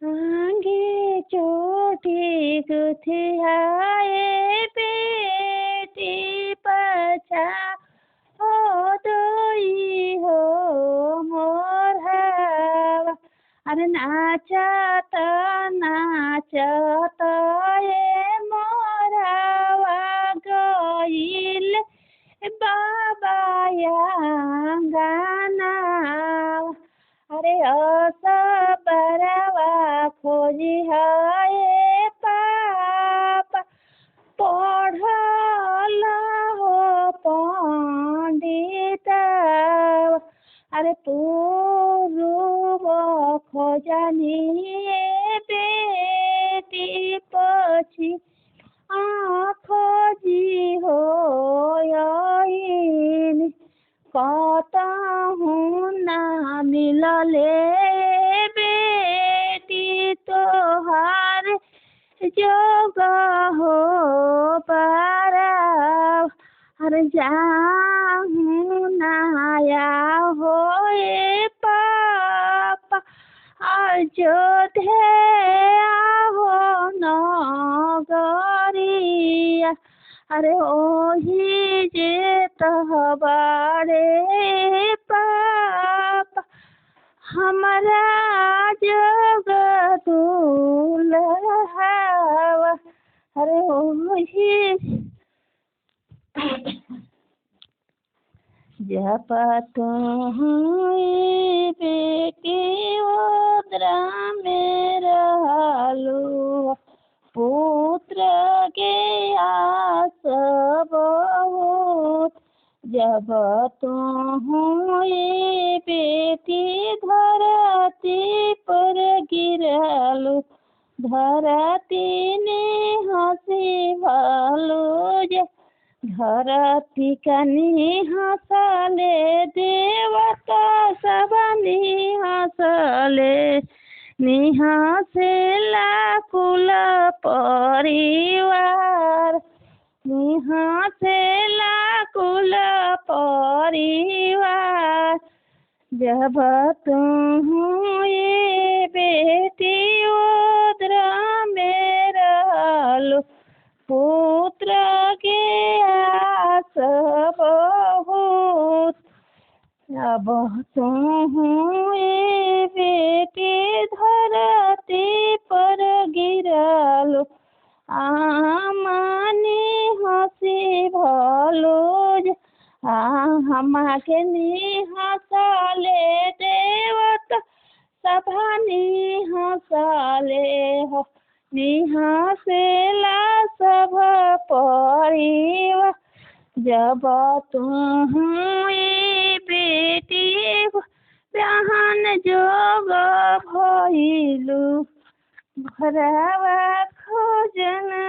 आगे चोटी गुथियाए बेटी पछा हो दोई हो मोर हवा। अरे नाचत नाचत ए मोर हवा गईल बाबा गाना। अरे बरवा खोजी है पापा पढ़ल हो पंडित। अरे पूर्व खोजनी बेटी पछी खोजी हो कतहु ना मिलले बेटी तोहार जोग हो पारा। हर जाहू नाया हो पापा अयोध्या हो नगरिया। अरे ओही जे तहबारे पापा हमारा जग दुल्हवा। अरे ओही जब तुम बेटी ओद्रा में रहलू पुत्र के आस बहुत। जब तुम बेटी धरती पर गिरलू धरती ने हंसी भलू। धरती कनी हंसले देवता सब हंसले निहासेला कुल परिवार। निहासेला कुल परिवार। जब तुम ये बेटी ओद्रा में रहलू पुत्र के आस बहुत। अब तुम ये बेटी धरती पर गिरलू आमानी हंसी भलू। हमाके हंसले देवता सभा हंसले हो निहासेला सब परिवार। जब तुम बेटी बहन जोग भइलू घरवा खोजना।